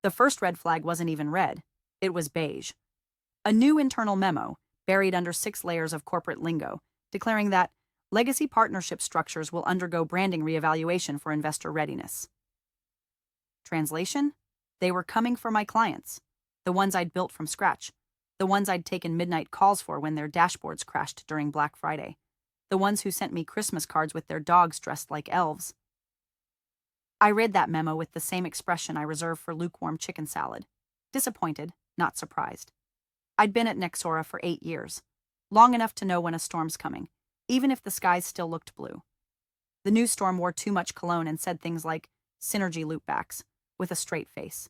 The first red flag wasn't even red. It was beige. A new internal memo, buried under 6 layers of corporate lingo, declaring that legacy partnership structures will undergo branding reevaluation for investor readiness. Translation? They were coming for my clients, the ones I'd built from scratch, the ones I'd taken midnight calls for when their dashboards crashed during Black Friday, the ones who sent me Christmas cards with their dogs dressed like elves. I read that memo with the same expression I reserve for lukewarm chicken salad. Disappointed, not surprised. I'd been at Nexora for 8 years, long enough to know when a storm's coming, even if the skies still looked blue. The new storm wore too much cologne and said things like synergy loopbacks, with a straight face.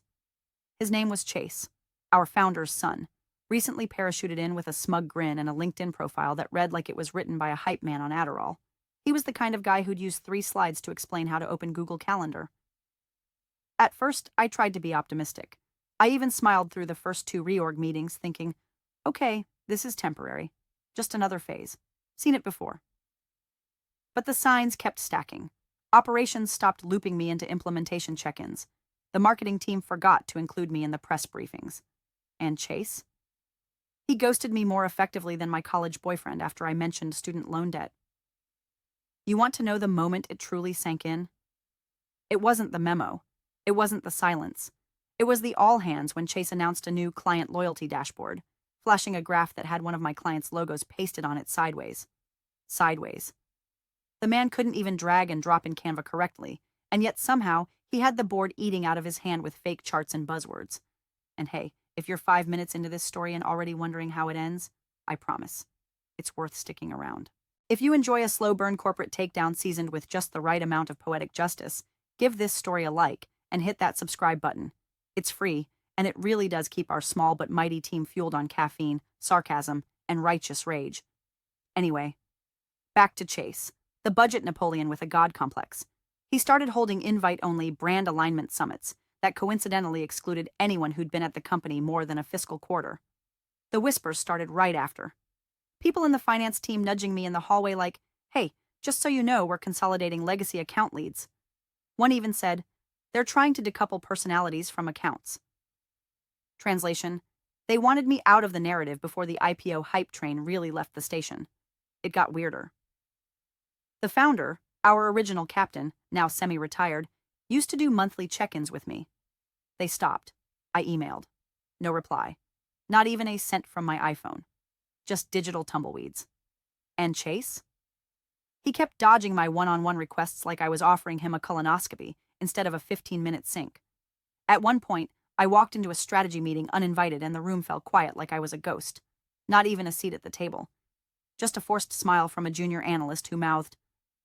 His name was Chase, our founder's son, recently parachuted in with a smug grin and a LinkedIn profile that read like it was written by a hype man on Adderall. He was the kind of guy who'd use 3 slides to explain how to open Google Calendar. At first, I tried to be optimistic. I even smiled through the first 2 reorg meetings, thinking, okay, this is temporary. Just another phase. Seen it before. But the signs kept stacking. Operations stopped looping me into implementation check-ins. The marketing team forgot to include me in the press briefings. And Chase? He ghosted me more effectively than my college boyfriend after I mentioned student loan debt. You want to know the moment it truly sank in? It wasn't the memo. It wasn't the silence. It was the all hands when Chase announced a new client loyalty dashboard, flashing a graph that had one of my clients' logos pasted on it sideways. Sideways. The man couldn't even drag and drop in Canva correctly, and yet somehow he had the board eating out of his hand with fake charts and buzzwords. And hey, if you're 5 minutes into this story and already wondering how it ends, I promise, it's worth sticking around. If you enjoy a slow burn corporate takedown seasoned with just the right amount of poetic justice, give this story a like and hit that subscribe button. It's free, and it really does keep our small but mighty team fueled on caffeine, sarcasm, and righteous rage. Anyway, back to Chase, the budget Napoleon with a god complex. He started holding invite-only brand alignment summits that coincidentally excluded anyone who'd been at the company more than a fiscal quarter. The whispers started right after. People in the finance team nudging me in the hallway like, hey, just so you know, we're consolidating legacy account leads. One even said, they're trying to decouple personalities from accounts. Translation, they wanted me out of the narrative before the IPO hype train really left the station. It got weirder. The founder, our original captain, now semi-retired, used to do monthly check-ins with me. They stopped. I emailed. No reply. Not even a cent from my iPhone. Just digital tumbleweeds. And Chase? He kept dodging my one-on-one requests like I was offering him a colonoscopy instead of a 15-minute sync. At one point, I walked into a strategy meeting uninvited and the room fell quiet like I was a ghost. Not even a seat at the table. Just a forced smile from a junior analyst who mouthed,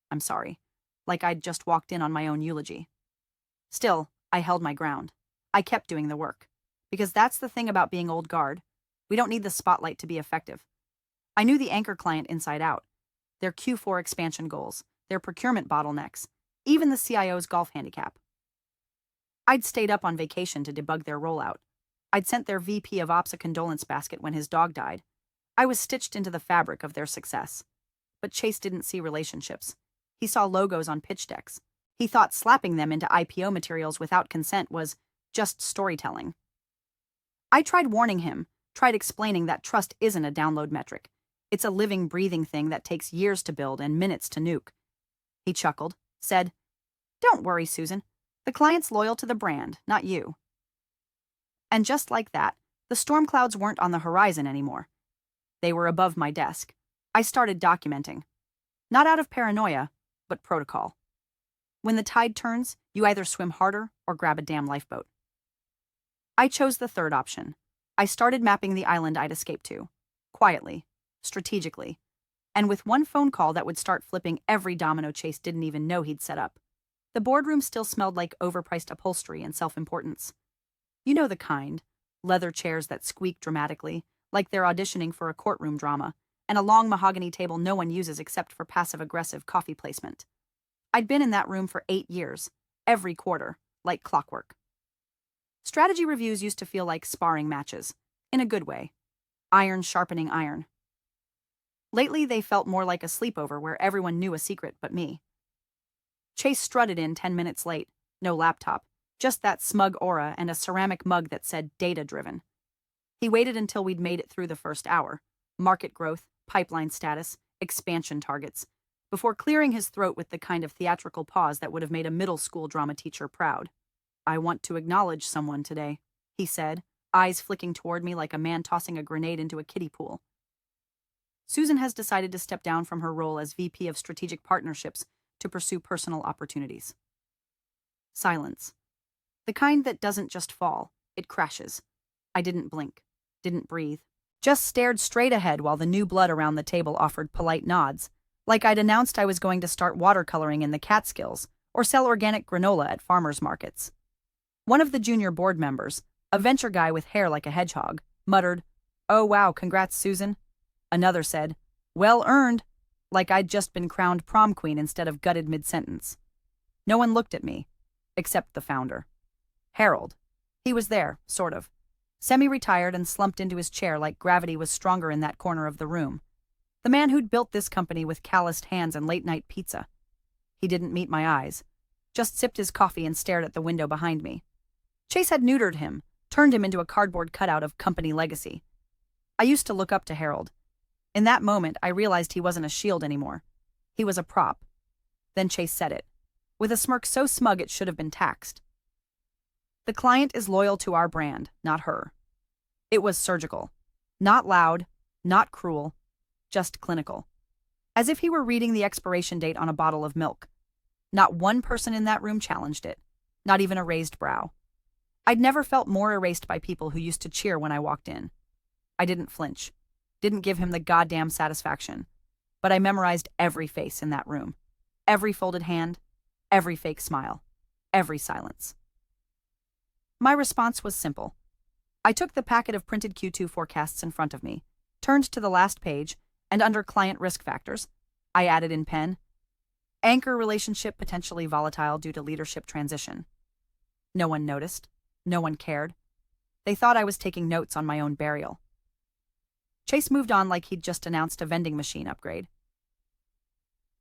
I'm sorry, like I'd just walked in on my own eulogy. Still, I held my ground. I kept doing the work. Because that's the thing about being old guard. We don't need the spotlight to be effective. I knew the anchor client inside out. Their Q4 expansion goals, their procurement bottlenecks, even the CIO's golf handicap. I'd stayed up on vacation to debug their rollout. I'd sent their VP of Ops a condolence basket when his dog died. I was stitched into the fabric of their success. But Chase didn't see relationships. He saw logos on pitch decks. He thought slapping them into IPO materials without consent was just storytelling. I tried warning him, tried explaining that trust isn't a download metric. It's a living, breathing thing that takes years to build and minutes to nuke. He chuckled, said, Don't worry, Susan. The client's loyal to the brand, not you. And just like that, the storm clouds weren't on the horizon anymore. They were above my desk. I started documenting. Not out of paranoia, but protocol. When the tide turns, you either swim harder or grab a damn lifeboat. I chose the third option. I started mapping the island I'd escaped to. Quietly, strategically, and with one phone call that would start flipping every domino Chase didn't even know he'd set up. The boardroom still smelled like overpriced upholstery and self-importance. You know the kind. Leather chairs that squeak dramatically, like they're auditioning for a courtroom drama, and a long mahogany table no one uses except for passive-aggressive coffee placement. I'd been in that room for 8 years, every quarter, like clockwork. Strategy reviews used to feel like sparring matches, in a good way. Iron sharpening iron. Lately, they felt more like a sleepover where everyone knew a secret but me. Chase strutted in 10 minutes late, no laptop, Just that smug aura and a ceramic mug that said data-driven. He waited until we'd made it through the first hour, market growth, pipeline status, expansion targets, before clearing his throat with the kind of theatrical pause that would have made a middle school drama teacher proud. "I want to acknowledge someone today," he said, eyes flicking toward me like a man tossing a grenade into a kiddie pool. "Susan has decided to step down from her role as VP of Strategic Partnerships to pursue personal opportunities." Silence. The kind that doesn't just fall, it crashes. I didn't blink, didn't breathe, just stared straight ahead while the new blood around the table offered polite nods, like I'd announced I was going to start watercoloring in the Catskills or sell organic granola at farmers markets. One of the junior board members, a venture guy with hair like a hedgehog, muttered, "Oh wow, congrats, Susan." Another said, "Well earned," like I'd just been crowned prom queen instead of gutted mid-sentence. No one looked at me, except the founder. Harold. He was there, sort of. Semi-retired and slumped into his chair like gravity was stronger in that corner of the room. The man who'd built this company with calloused hands and late-night pizza. He didn't meet my eyes, just sipped his coffee and stared at the window behind me. Chase had neutered him, turned him into a cardboard cutout of company legacy. I used to look up to Harold. In that moment, I realized he wasn't a shield anymore. He was a prop. Then Chase said it, with a smirk so smug it should have been taxed. "The client is loyal to our brand, not her." It was surgical. Not loud, not cruel, just clinical. As if he were reading the expiration date on a bottle of milk. Not one person in that room challenged it, not even a raised brow. I'd never felt more erased by people who used to cheer when I walked in. I didn't flinch, didn't give him the goddamn satisfaction, but I memorized every face in that room, every folded hand, every fake smile, every silence. My response was simple. I took the packet of printed Q2 forecasts in front of me, turned to the last page, and under client risk factors, I added in pen, "Anchor relationship potentially volatile due to leadership transition." No one noticed. No one cared. They thought I was taking notes on my own burial. Chase moved on like he'd just announced a vending machine upgrade.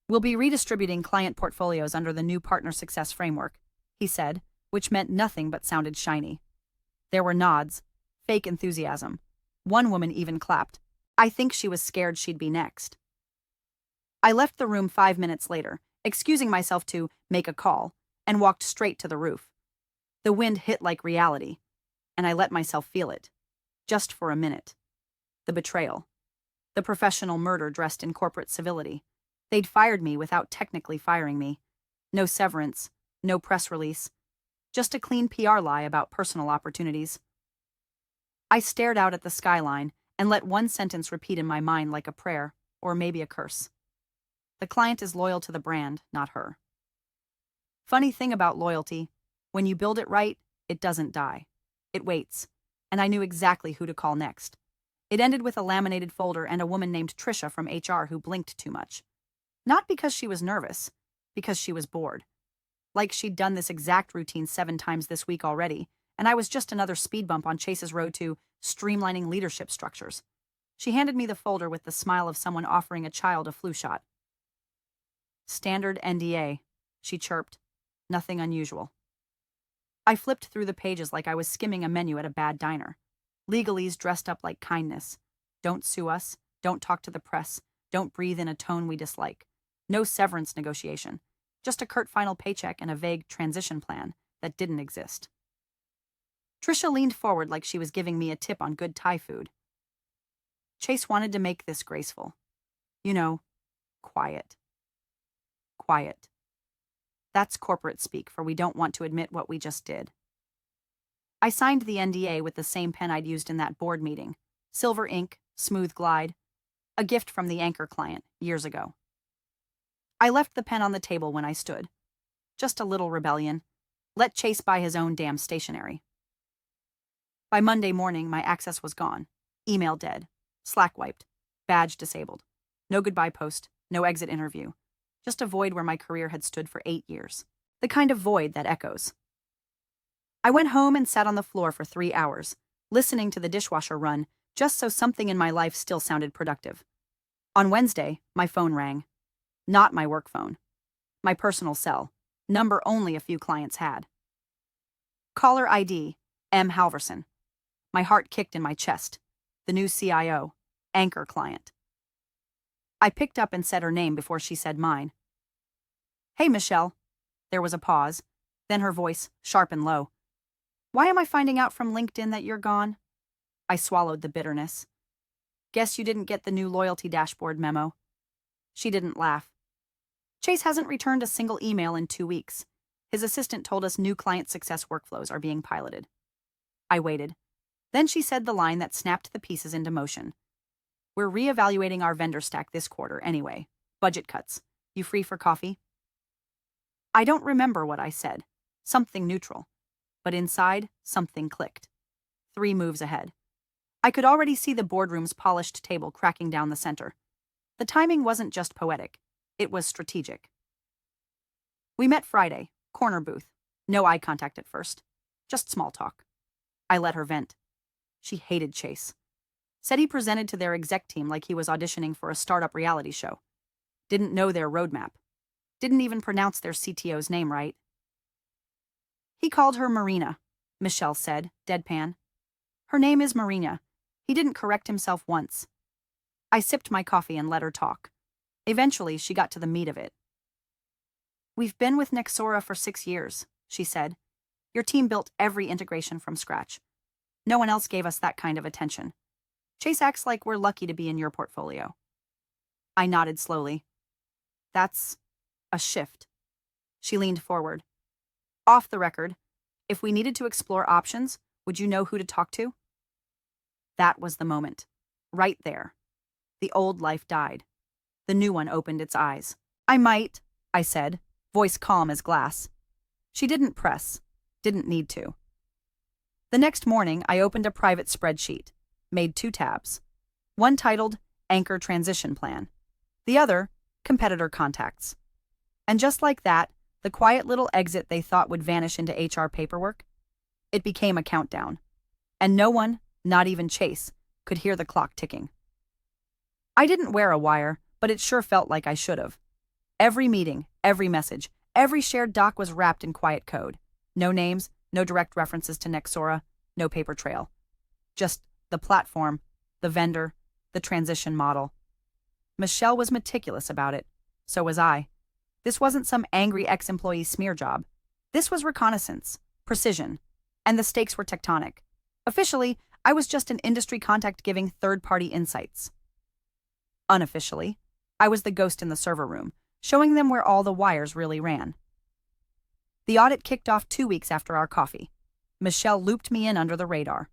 "We'll be redistributing client portfolios under the new partner success framework," he said, which meant nothing but sounded shiny. There were nods, fake enthusiasm. One woman even clapped. I think she was scared she'd be next. I left the room 5 minutes later, excusing myself to make a call, and walked straight to the roof. The wind hit like reality, and I let myself feel it, just for a minute. The betrayal. The professional murder dressed in corporate civility. They'd fired me without technically firing me. No severance, no press release. Just a clean PR lie about personal opportunities. I stared out at the skyline and let one sentence repeat in my mind like a prayer, or maybe a curse. The client is loyal to the brand, not her. Funny thing about loyalty, when you build it right, it doesn't die. It waits, and I knew exactly who to call next. It ended with a laminated folder and a woman named Trisha from HR who blinked too much. Not because she was nervous, because she was bored. Like she'd done this exact routine 7 times this week already, and I was just another speed bump on Chase's road to streamlining leadership structures. She handed me the folder with the smile of someone offering a child a flu shot. "Standard NDA," she chirped. Nothing unusual. I flipped through the pages like I was skimming a menu at a bad diner. Legalese dressed up like kindness. Don't sue us. Don't talk to the press. Don't breathe in a tone we dislike. No severance negotiation. Just a curt final paycheck and a vague transition plan that didn't exist. Trisha leaned forward like she was giving me a tip on good Thai food. Chase wanted to make this graceful. You know, quiet. Quiet. That's corporate speak for we don't want to admit what we just did. I signed the NDA with the same pen I'd used in that board meeting. Silver ink, smooth glide. A gift from the anchor client, years ago. I left the pen on the table when I stood. Just a little rebellion. Let Chase buy his own damn stationery. By Monday morning, my access was gone. Email dead. Slack wiped. Badge disabled. No goodbye post. No exit interview. Just a void where my career had stood for 8 years. The kind of void that echoes. I went home and sat on the floor for 3 hours, listening to the dishwasher run, just so something in my life still sounded productive. On Wednesday, my phone rang. Not my work phone. My personal cell. Number only a few clients had. Caller ID, M. Halverson. My heart kicked in my chest. The new CIO, anchor client. I picked up and said her name before she said mine. Hey, Michelle. There was a pause, then her voice, sharp and low. Why am I finding out from LinkedIn that you're gone? I swallowed the bitterness. Guess you didn't get the new loyalty dashboard memo. She didn't laugh. Chase hasn't returned a single email in 2 weeks. His assistant told us new client success workflows are being piloted. I waited. Then she said the line that snapped the pieces into motion. We're reevaluating our vendor stack this quarter anyway. Budget cuts. You free for coffee? I don't remember what I said. Something neutral. But inside, something clicked. 3 moves ahead. I could already see the boardroom's polished table cracking down the center. The timing wasn't just poetic. It was strategic. We met Friday, corner booth. No eye contact at first. Just small talk. I let her vent. She hated Chase. Said he presented to their exec team like he was auditioning for a startup reality show. Didn't know their roadmap. Didn't even pronounce their CTO's name right. He called her Marina, Michelle said, deadpan. Her name is Marina. He didn't correct himself once. I sipped my coffee and let her talk. Eventually, she got to the meat of it. We've been with Nexora for 6 years, she said. Your team built every integration from scratch. No one else gave us that kind of attention. Chase acts like we're lucky to be in your portfolio. I nodded slowly. That's a shift. She leaned forward. Off the record, if we needed to explore options, would you know who to talk to? That was the moment. Right there. The old life died. The new one opened its eyes. I might, I said, voice calm as glass. She didn't press. Didn't need to. The next morning, I opened a private spreadsheet, made 2 tabs. One titled Anchor Transition Plan. The other, Competitor Contacts. And just like that, the quiet little exit they thought would vanish into HR paperwork, it became a countdown. And no one, not even Chase, could hear the clock ticking. I didn't wear a wire, but it sure felt like I should have. Every meeting, every message, every shared doc was wrapped in quiet code. No names, no direct references to Nexora, no paper trail. Just the platform, the vendor, the transition model. Michelle was meticulous about it. So was I. This wasn't some angry ex-employee smear job. This was reconnaissance, precision, and the stakes were tectonic. Officially, I was just an industry contact giving third-party insights. Unofficially, I was the ghost in the server room, showing them where all the wires really ran. The audit kicked off 2 weeks after our coffee. Michelle looped me in under the radar.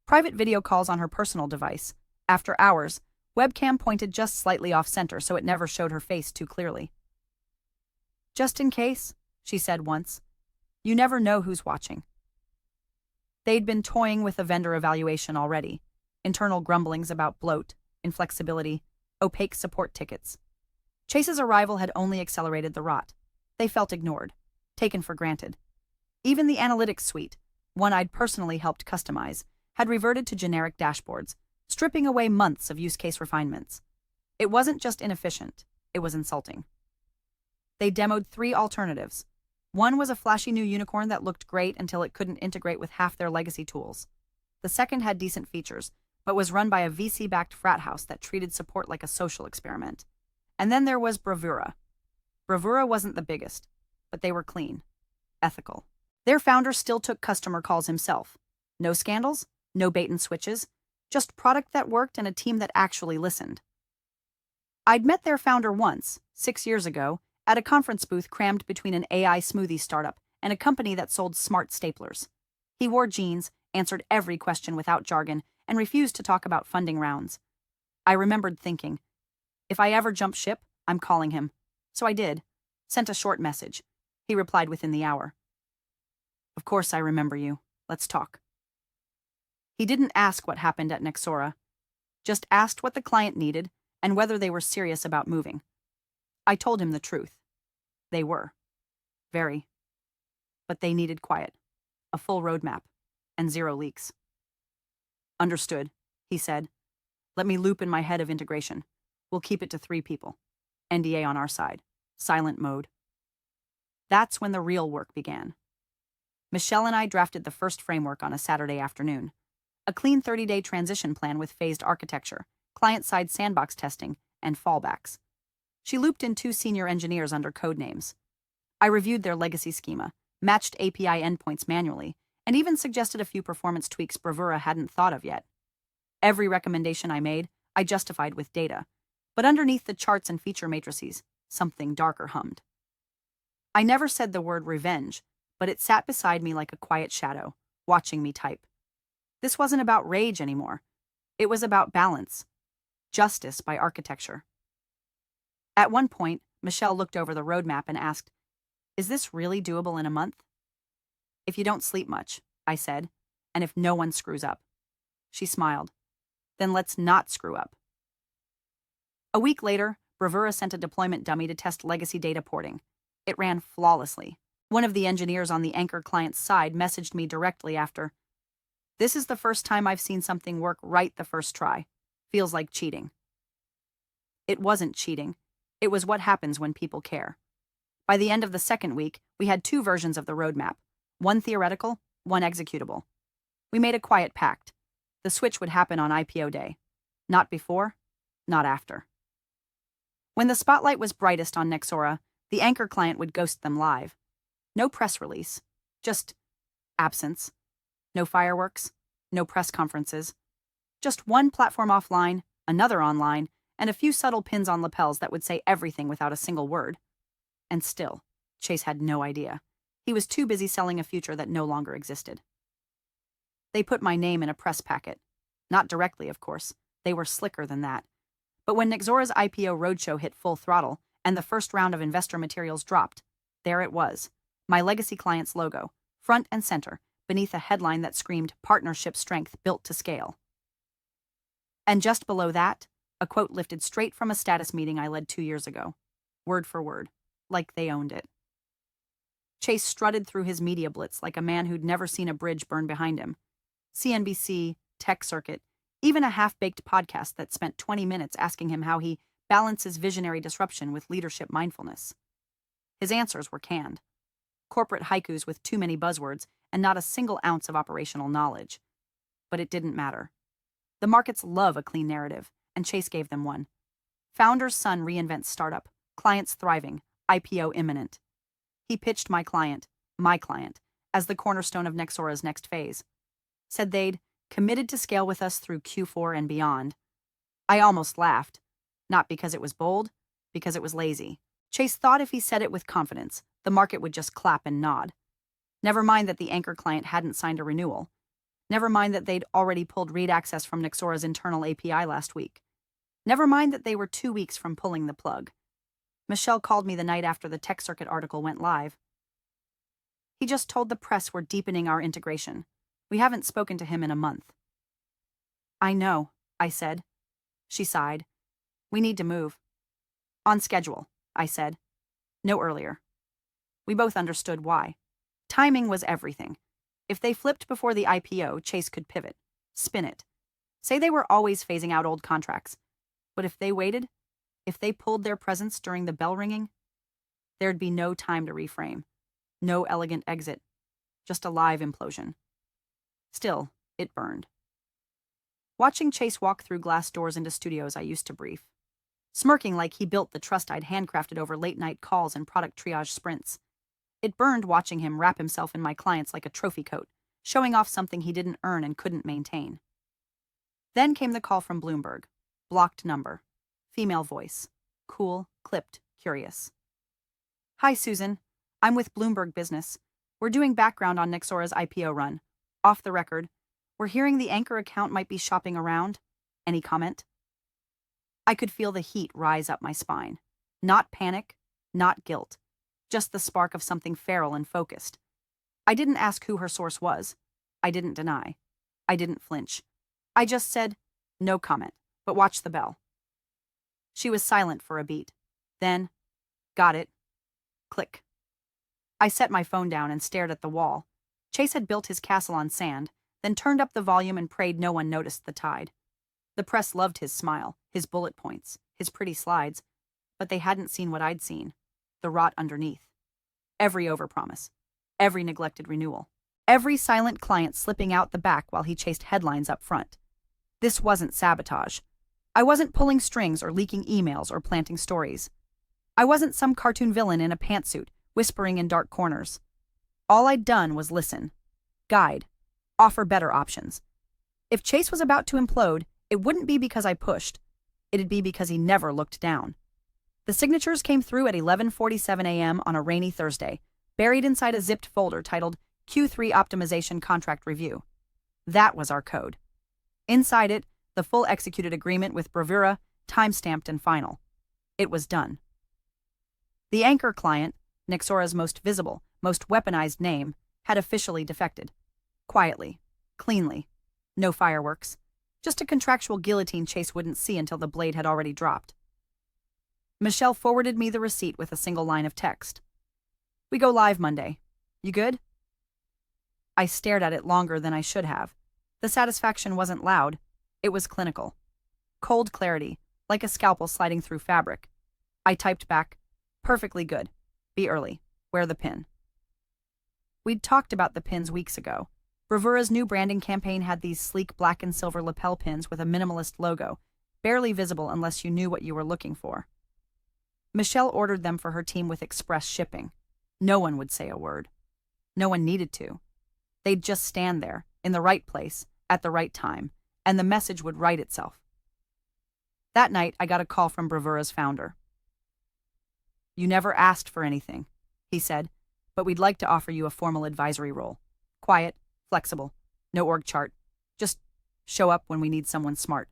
Private video calls on her personal device. After hours, webcam pointed just slightly off-center so it never showed her face too clearly. Just in case, she said once. You never know who's watching. They'd been toying with a vendor evaluation already. Internal grumblings about bloat, inflexibility, opaque support tickets. Chase's arrival had only accelerated the rot. They felt ignored, taken for granted. Even the analytics suite, one I'd personally helped customize, had reverted to generic dashboards, stripping away months of use case refinements. It wasn't just inefficient, it was insulting. They demoed 3 alternatives. One was a flashy new unicorn that looked great until it couldn't integrate with half their legacy tools. The second had decent features, but was run by a VC-backed frat house that treated support like a social experiment. And then there was Bravura. Bravura wasn't the biggest, but they were clean, ethical. Their founder still took customer calls himself. No scandals, no bait and switches, just product that worked and a team that actually listened. I'd met their founder once, 6 years ago, at a conference booth crammed between an AI smoothie startup and a company that sold smart staplers. He wore jeans, answered every question without jargon, and refused to talk about funding rounds. I remembered thinking, if I ever jump ship, I'm calling him. So I did. Sent a short message. He replied within the hour. Of course I remember you. Let's talk. He didn't ask what happened at Nexora, just asked what the client needed and whether they were serious about moving. I told him the truth. They were. Very. But they needed quiet, a full roadmap, and 0 leaks. Understood, he said. Let me loop in my head of integration. We'll keep it to 3 people. NDA on our side. Silent mode. That's when the real work began. Michelle and I drafted the first framework on a Saturday afternoon. A clean 30-day transition plan with phased architecture, client-side sandbox testing, and fallbacks. She looped in 2 senior engineers under code names. I reviewed their legacy schema, matched API endpoints manually, and even suggested a few performance tweaks Bravura hadn't thought of yet. Every recommendation I made, I justified with data. But underneath the charts and feature matrices, something darker hummed. I never said the word revenge, but it sat beside me like a quiet shadow, watching me type. This wasn't about rage anymore. It was about balance. Justice by architecture. At one point, Michelle looked over the roadmap and asked, "Is this really doable in a month?" "If you don't sleep much," I said, "and if no one screws up." She smiled. "Then let's not screw up." A week later, Bravura sent a deployment dummy to test legacy data porting. It ran flawlessly. One of the engineers on the anchor client's side messaged me directly after, "This is the first time I've seen something work right the first try. Feels like cheating." It wasn't cheating. It was what happens when people care. By the end of the second week, we had 2 versions of the roadmap, one theoretical, one executable. We made a quiet pact. The switch would happen on IPO day. Not before, not after. When the spotlight was brightest on Nexora, the anchor client would ghost them live. No press release, just absence. No fireworks, no press conferences. Just one platform offline, another online, and a few subtle pins on lapels that would say everything without a single word. And still, Chase had no idea. He was too busy selling a future that no longer existed. They put my name in a press packet. Not directly, of course. They were slicker than that. But when Nexora's IPO roadshow hit full throttle and the first round of investor materials dropped, there it was, my legacy client's logo, front and center, beneath a headline that screamed "Partnership Strength Built to Scale." And just below that, a quote lifted straight from a status meeting I led 2 years ago, word for word, like they owned it. Chase strutted through his media blitz like a man who'd never seen a bridge burn behind him. CNBC, Tech Circuit, even a half-baked podcast that spent 20 minutes asking him how he balances visionary disruption with leadership mindfulness. His answers were canned. Corporate haikus with too many buzzwords and not a single ounce of operational knowledge. But it didn't matter. The markets love a clean narrative, and Chase gave them one. Founder's son reinvents startup, clients thriving, IPO imminent. He pitched my client, as the cornerstone of Nexora's next phase. Said they'd committed to scale with us through Q4 and beyond. I almost laughed. Not because it was bold, because it was lazy. Chase thought if he said it with confidence, the market would just clap and nod. Never mind that the anchor client hadn't signed a renewal. Never mind that they'd already pulled read access from Nexora's internal API last week. Never mind that they were 2 weeks from pulling the plug. Michelle called me the night after the Tech Circuit article went live. "He just told the press we're deepening our integration. We haven't spoken to him in a month." "I know," I said. She sighed. "We need to move." "On schedule," I said. "No earlier." We both understood why. Timing was everything. If they flipped before the IPO, Chase could pivot, spin it. Say they were always phasing out old contracts. But if they waited, if they pulled their presence during the bell ringing, there'd be no time to reframe. No elegant exit. Just a live implosion. Still, it burned. Watching Chase walk through glass doors into studios I used to brief. Smirking like he built the trust I'd handcrafted over late-night calls and product triage sprints. It burned watching him wrap himself in my clients like a trophy coat, showing off something he didn't earn and couldn't maintain. Then came the call from Bloomberg. Blocked number. Female voice. Cool, clipped, curious. "Hi, Susan. I'm with Bloomberg Business. We're doing background on Nexora's IPO run. Off the record. We're hearing the anchor account might be shopping around. Any comment?" I could feel the heat rise up my spine. Not panic, not guilt. Just the spark of something feral and focused. I didn't ask who her source was. I didn't deny. I didn't flinch. I just said, "No comment, but watch the bell." She was silent for a beat. Then, "Got it." Click. I set my phone down and stared at the wall. Chase had built his castle on sand, then turned up the volume and prayed no one noticed the tide. The press loved his smile, his bullet points, his pretty slides, but they hadn't seen what I'd seen. The rot underneath. Every overpromise. Every neglected renewal. Every silent client slipping out the back while he chased headlines up front. This wasn't sabotage. I wasn't pulling strings or leaking emails or planting stories. I wasn't some cartoon villain in a pantsuit, whispering in dark corners. All I'd done was listen, guide, offer better options. If Chase was about to implode, it wouldn't be because I pushed. It'd be because he never looked down. The signatures came through at 11:47 a.m. on a rainy Thursday, buried inside a zipped folder titled Q3 Optimization Contract Review. That was our code. Inside it, the full executed agreement with bravura, time-stamped and final. It was done. The anchor client, Nexora's most visible, most weaponized name, had officially defected. Quietly, cleanly. No fireworks. Just a contractual guillotine Chase wouldn't see until the blade had already dropped. Michelle forwarded me the receipt with a single line of text. We go live Monday. You good? I stared at it longer than I should have. The satisfaction wasn't loud. It was clinical. Cold clarity, like a scalpel sliding through fabric. I typed back, perfectly good. Be early. Wear the pin. We'd talked about the pins weeks ago. Bravura's new branding campaign had these sleek black and silver lapel pins with a minimalist logo, barely visible unless you knew what you were looking for. Michelle ordered them for her team with express shipping. No one would say a word. No one needed to. They'd just stand there, in the right place, at the right time, and the message would write itself. That night, I got a call from Bravura's founder. You never asked for anything, he said, but we'd like to offer you a formal advisory role. Quiet, flexible, no org chart. Just show up when we need someone smart.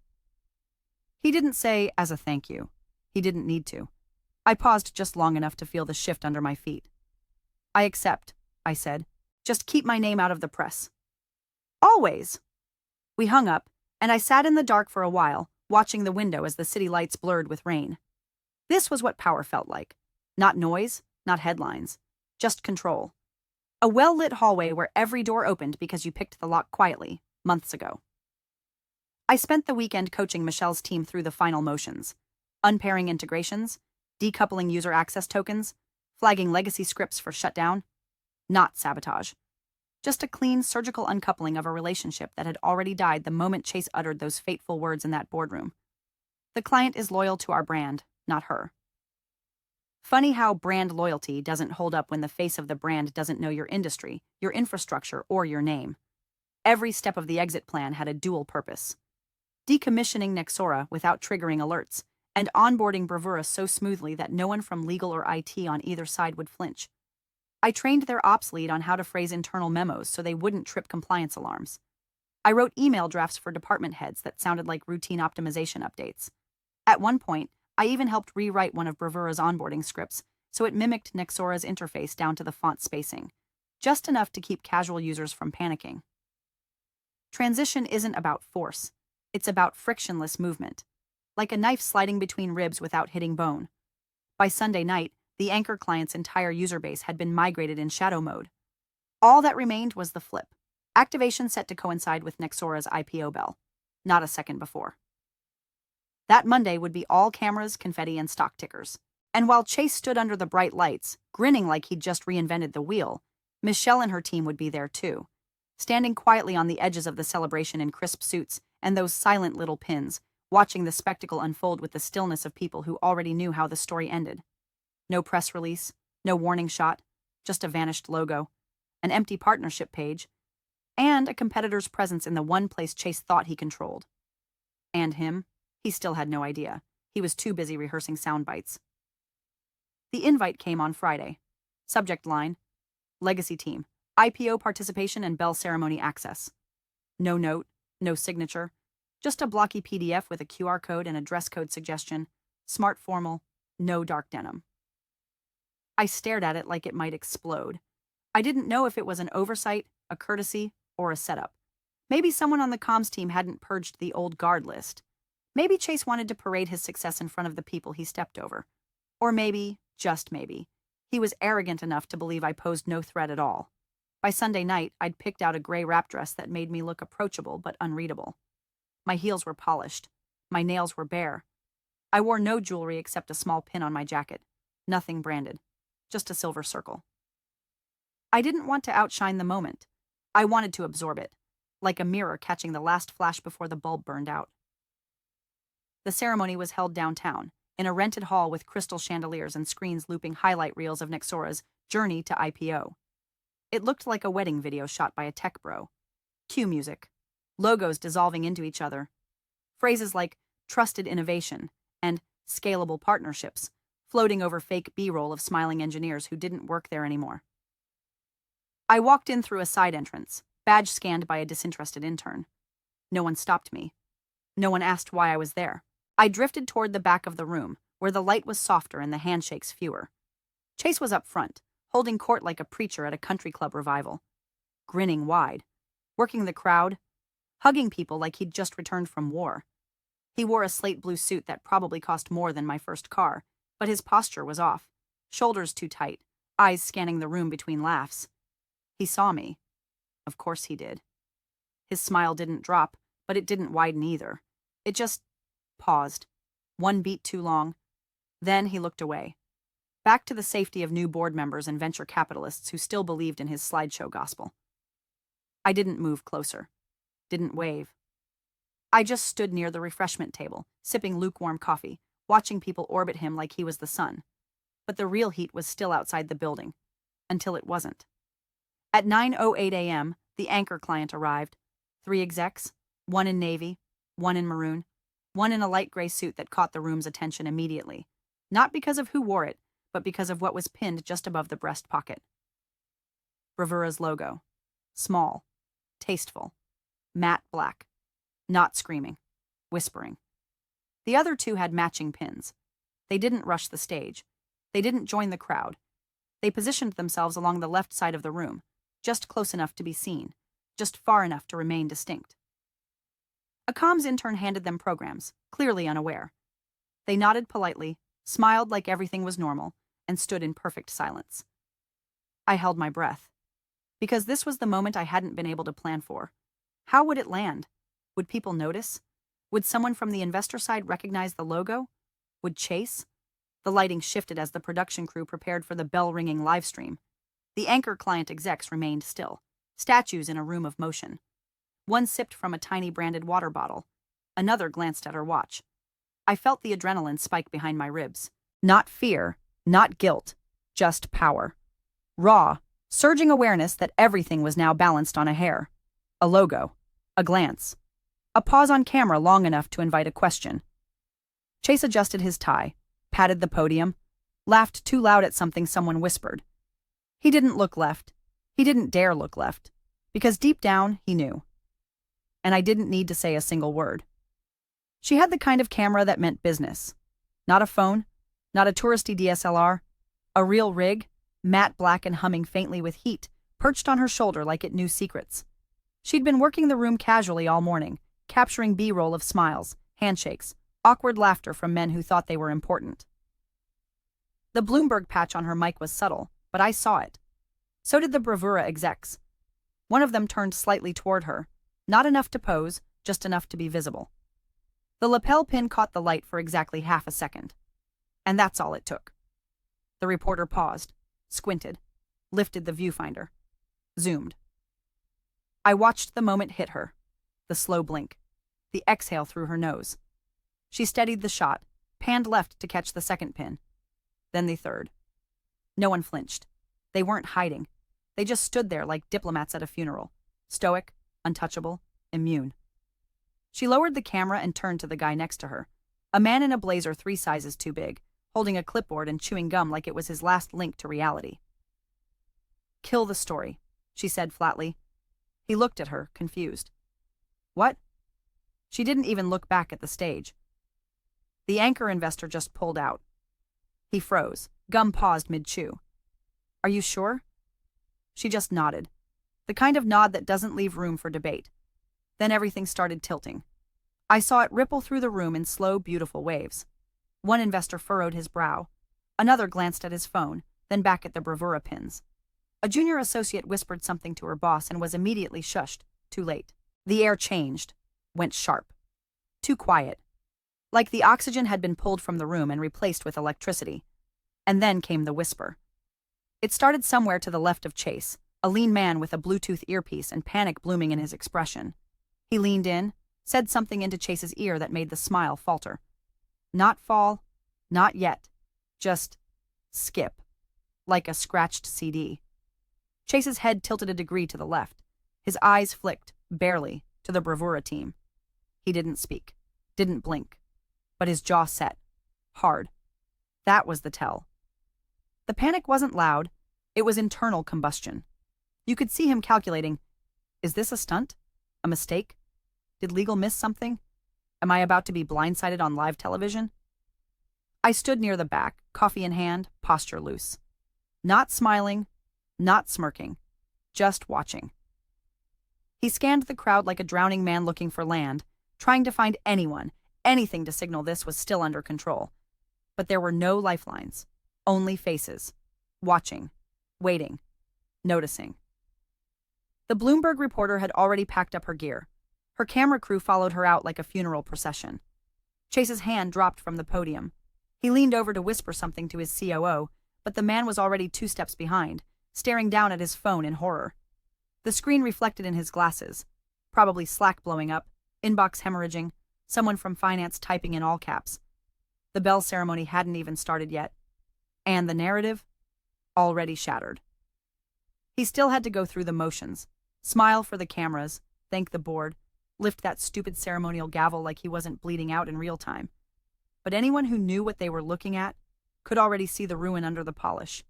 He didn't say, as a thank you. He didn't need to. I paused just long enough to feel the shift under my feet. I accept, I said. Just keep my name out of the press. Always. We hung up, and I sat in the dark for a while, watching the window as the city lights blurred with rain. This was what power felt like. Not noise, not headlines. Just control. A well-lit hallway where every door opened because you picked the lock quietly, months ago. I spent the weekend coaching Michelle's team through the final motions. Unpairing integrations, decoupling user access tokens, flagging legacy scripts for shutdown. Not sabotage. Just a clean, surgical uncoupling of a relationship that had already died the moment Chase uttered those fateful words in that boardroom. The client is loyal to our brand, not her. Funny how brand loyalty doesn't hold up when the face of the brand doesn't know your industry, your infrastructure, or your name. Every step of the exit plan had a dual purpose. Decommissioning Nexora without triggering alerts, and onboarding Bravura so smoothly that no one from legal or IT on either side would flinch. I trained their ops lead on how to phrase internal memos so they wouldn't trip compliance alarms. I wrote email drafts for department heads that sounded like routine optimization updates. At one point, I even helped rewrite one of Bravura's onboarding scripts so it mimicked Nexora's interface down to the font spacing, just enough to keep casual users from panicking. Transition isn't about force. It's about frictionless movement, like a knife sliding between ribs without hitting bone. By Sunday night, the anchor client's entire user base had been migrated in shadow mode. All that remained was the flip. Activation set to coincide with Nexora's IPO bell, not a second before. That Monday would be all cameras, confetti, and stock tickers. And while Chase stood under the bright lights, grinning like he'd just reinvented the wheel, Michelle and her team would be there too, standing quietly on the edges of the celebration in crisp suits and those silent little pins, watching the spectacle unfold with the stillness of people who already knew how the story ended. No press release, no warning shot, just a vanished logo, an empty partnership page, and a competitor's presence in the one place Chase thought he controlled. And him, he still had no idea. He was too busy rehearsing sound bites. The invite came on Friday. Subject line, Legacy Team, IPO participation and bell ceremony access. No note, no signature, just a blocky PDF with a QR code and a dress code suggestion, smart formal, no dark denim. I stared at it like it might explode. I didn't know if it was an oversight, a courtesy, or a setup. Maybe someone on the comms team hadn't purged the old guard list. Maybe Chase wanted to parade his success in front of the people he stepped over. Or maybe, just maybe, he was arrogant enough to believe I posed no threat at all. By Sunday night, I'd picked out a gray wrap dress that made me look approachable but unreadable. My heels were polished. My nails were bare. I wore no jewelry except a small pin on my jacket. Nothing branded. Just a silver circle. I didn't want to outshine the moment. I wanted to absorb it, like a mirror catching the last flash before the bulb burned out. The ceremony was held downtown, in a rented hall with crystal chandeliers and screens looping highlight reels of Nexora's journey to IPO. It looked like a wedding video shot by a tech bro. Cue music, logos dissolving into each other, phrases like trusted innovation and scalable partnerships floating over fake B-roll of smiling engineers who didn't work there anymore. I walked in through a side entrance, badge scanned by a disinterested intern. No one stopped me. No one asked why I was there. I drifted toward the back of the room, where the light was softer and the handshakes fewer. Chase was up front, holding court like a preacher at a country club revival, grinning wide, working the crowd, hugging people like he'd just returned from war. He wore a slate blue suit that probably cost more than my first car, but his posture was off, shoulders too tight, eyes scanning the room between laughs. He saw me. Of course he did. His smile didn't drop, but it didn't widen either. It just paused, one beat too long. Then he looked away, back to the safety of new board members and venture capitalists who still believed in his slideshow gospel. I didn't move closer, didn't wave. I just stood near the refreshment table, sipping lukewarm coffee, watching people orbit him like he was the sun. But the real heat was still outside the building, until it wasn't. At 9:08 a.m., the anchor client arrived. 3 execs, one in navy, one in maroon, one in a light gray suit that caught the room's attention immediately, not because of who wore it, but because of what was pinned just above the breast pocket. Bravura's logo. Small, tasteful, matte black, not screaming, whispering. The other two had matching pins. They didn't rush the stage. They didn't join the crowd. They positioned themselves along the left side of the room, just close enough to be seen, just far enough to remain distinct. A comms intern handed them programs, clearly unaware. They nodded politely, smiled like everything was normal, and stood in perfect silence. I held my breath, because this was the moment I hadn't been able to plan for. How would it land? Would people notice? Would someone from the investor side recognize the logo? Would Chase? The lighting shifted as the production crew prepared for the bell-ringing live stream. The anchor client execs remained still, statues in a room of motion. One sipped from a tiny branded water bottle. Another glanced at her watch. I felt the adrenaline spike behind my ribs. Not fear, not guilt, just power. Raw, surging awareness that everything was now balanced on a hair. A logo. A glance. A pause on camera long enough to invite a question. Chase adjusted his tie, patted the podium, laughed too loud at something someone whispered. He didn't look left. He didn't dare look left, because deep down, he knew. And I didn't need to say a single word. She had the kind of camera that meant business. Not a phone, not a touristy DSLR, a real rig, matte black and humming faintly with heat, perched on her shoulder like it knew secrets. She'd been working the room casually all morning, capturing B-roll of smiles, handshakes, awkward laughter from men who thought they were important. The Bloomberg patch on her mic was subtle, but I saw it. So did the Bravura execs. One of them turned slightly toward her, not enough to pose, just enough to be visible. The lapel pin caught the light for exactly half a second. And that's all it took. The reporter paused, squinted, lifted the viewfinder, zoomed. I watched the moment hit her, the slow blink, the exhale through her nose. She steadied the shot, panned left to catch the second pin, then the third. No one flinched. They weren't hiding. They just stood there like diplomats at a funeral, stoic, untouchable, immune. She lowered the camera and turned to the guy next to her, a man in a blazer 3 sizes too big, holding a clipboard and chewing gum like it was his last link to reality. "Kill the story," she said flatly. He looked at her, confused. "What?" She didn't even look back at the stage. The anchor investor just pulled out. He froze, gum paused mid-chew. "Are you sure?" She just nodded, the kind of nod that doesn't leave room for debate. Then everything started tilting. I saw it ripple through the room in slow, beautiful waves. One investor furrowed his brow. Another glanced at his phone, then back at the Bravura pins. A junior associate whispered something to her boss and was immediately shushed, too late. The air changed, went sharp. Too quiet. Like the oxygen had been pulled from the room and replaced with electricity. And then came the whisper. It started somewhere to the left of Chase, a lean man with a Bluetooth earpiece and panic blooming in his expression. He leaned in, said something into Chase's ear that made the smile falter. Not fall, not yet. Just skip, like a scratched CD. Chase's head tilted a degree to the left. His eyes flicked, barely, to the bravura team. He didn't speak, didn't blink, but his jaw set, hard. That was the tell. The panic wasn't loud, it was internal combustion. You could see him calculating, is this a stunt? A mistake? Did legal miss something? Am I about to be blindsided on live television? I stood near the back, coffee in hand, posture loose. Not smiling, not smirking, just watching. He scanned the crowd like a drowning man looking for land, trying to find anyone, anything to signal this was still under control. But there were no lifelines, only faces, watching, waiting, noticing. The Bloomberg reporter had already packed up her gear. Her camera crew followed her out like a funeral procession. Chase's hand dropped from the podium. He leaned over to whisper something to his COO, but the man was already 2 steps behind, staring down at his phone in horror. The screen reflected in his glasses. Probably Slack blowing up, inbox hemorrhaging, someone from finance typing in all caps. The bell ceremony hadn't even started yet. And the narrative? Already shattered. He still had to go through the motions. Smile for the cameras, thank the board, lift that stupid ceremonial gavel like he wasn't bleeding out in real time. But anyone who knew what they were looking at could already see the ruin under the polish.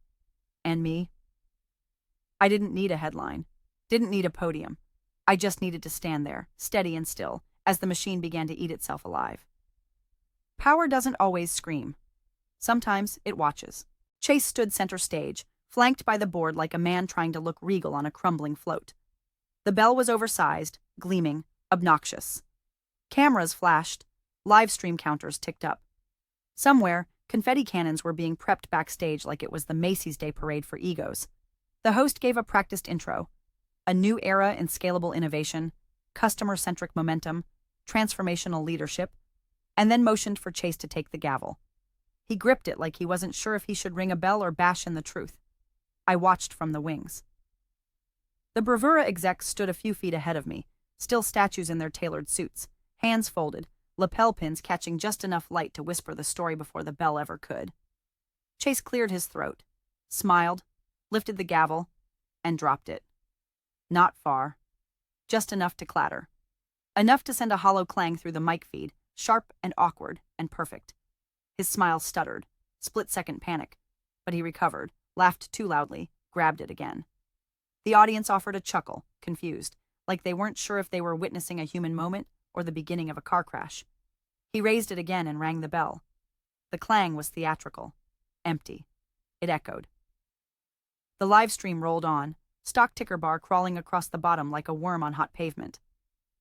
And me? I didn't need a headline, didn't need a podium. I just needed to stand there, steady and still, as the machine began to eat itself alive. Power doesn't always scream. Sometimes it watches. Chase stood center stage, flanked by the board like a man trying to look regal on a crumbling float. The bell was oversized, gleaming, obnoxious. Cameras flashed, live stream counters ticked up. Somewhere, confetti cannons were being prepped backstage like it was the Macy's Day Parade for egos. The host gave a practiced intro. A new era in scalable innovation, customer-centric momentum, transformational leadership, and then motioned for Chase to take the gavel. He gripped it like he wasn't sure if he should ring a bell or bash in the truth. I watched from the wings. The bravura execs stood a few feet ahead of me, still statues in their tailored suits, hands folded, lapel pins catching just enough light to whisper the story before the bell ever could. Chase cleared his throat, smiled, lifted the gavel, and dropped it. Not far. Just enough to clatter. Enough to send a hollow clang through the mic feed, sharp and awkward and perfect. His smile stuttered, split-second panic, but he recovered, laughed too loudly, grabbed it again. The audience offered a chuckle, confused, like they weren't sure if they were witnessing a human moment or the beginning of a car crash. He raised it again and rang the bell. The clang was theatrical, empty. It echoed. The live stream rolled on, stock ticker bar crawling across the bottom like a worm on hot pavement.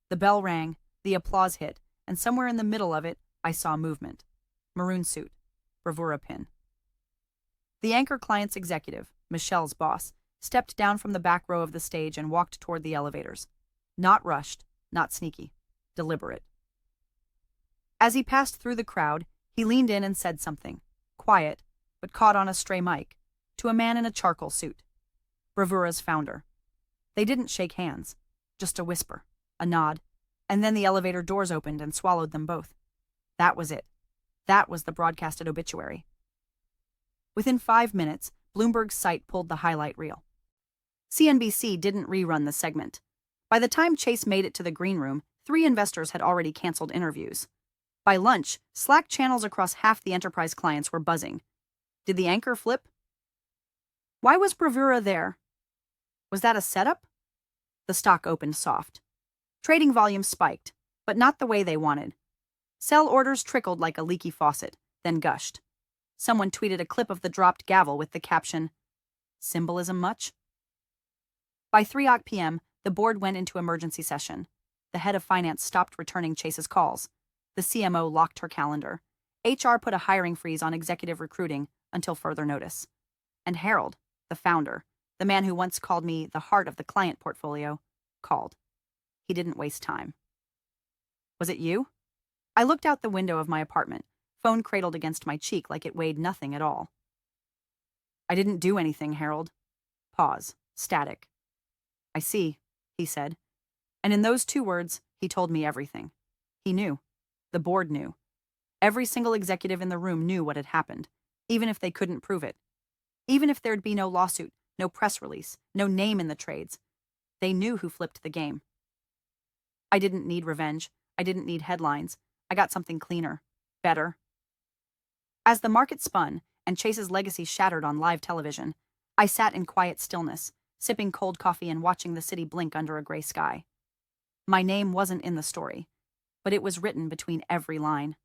The bell rang, the applause hit, and somewhere in the middle of it, I saw movement. Maroon suit, bravura pin. The anchor client's executive, Michelle's boss, stepped down from the back row of the stage and walked toward the elevators. Not rushed, not sneaky, deliberate. As he passed through the crowd, he leaned in and said something, quiet, but caught on a stray mic, to a man in a charcoal suit. Bravura's founder. They didn't shake hands, just a whisper, a nod, and then the elevator doors opened and swallowed them both. That was it. That was the broadcasted obituary. Within 5 minutes, Bloomberg's site pulled the highlight reel. CNBC didn't rerun the segment. By the time Chase made it to the green room, 3 investors had already canceled interviews. By lunch, Slack channels across half the enterprise clients were buzzing. Did the anchor flip? Why was Bravura there? Was that a setup? The stock opened soft. Trading volume spiked, but not the way they wanted. Sell orders trickled like a leaky faucet, then gushed. Someone tweeted a clip of the dropped gavel with the caption, "Symbolism much?" By 3 p.m., the board went into emergency session. The head of finance stopped returning Chase's calls. The CMO locked her calendar. HR put a hiring freeze on executive recruiting until further notice. And Harold, the founder, the man who once called me the heart of the client portfolio, called. He didn't waste time. Was it you? I looked out the window of my apartment, phone cradled against my cheek like it weighed nothing at all. I didn't do anything, Harold. Pause. Static. I see, he said. And in those 2 words, he told me everything. He knew. The board knew. Every single executive in the room knew what had happened, even if they couldn't prove it. Even if there'd be no lawsuit, no press release, no name in the trades. They knew who flipped the game. I didn't need revenge. I didn't need headlines. I got something cleaner. Better. As the market spun and Chase's legacy shattered on live television, I sat in quiet stillness, sipping cold coffee and watching the city blink under a gray sky. My name wasn't in the story, but it was written between every line.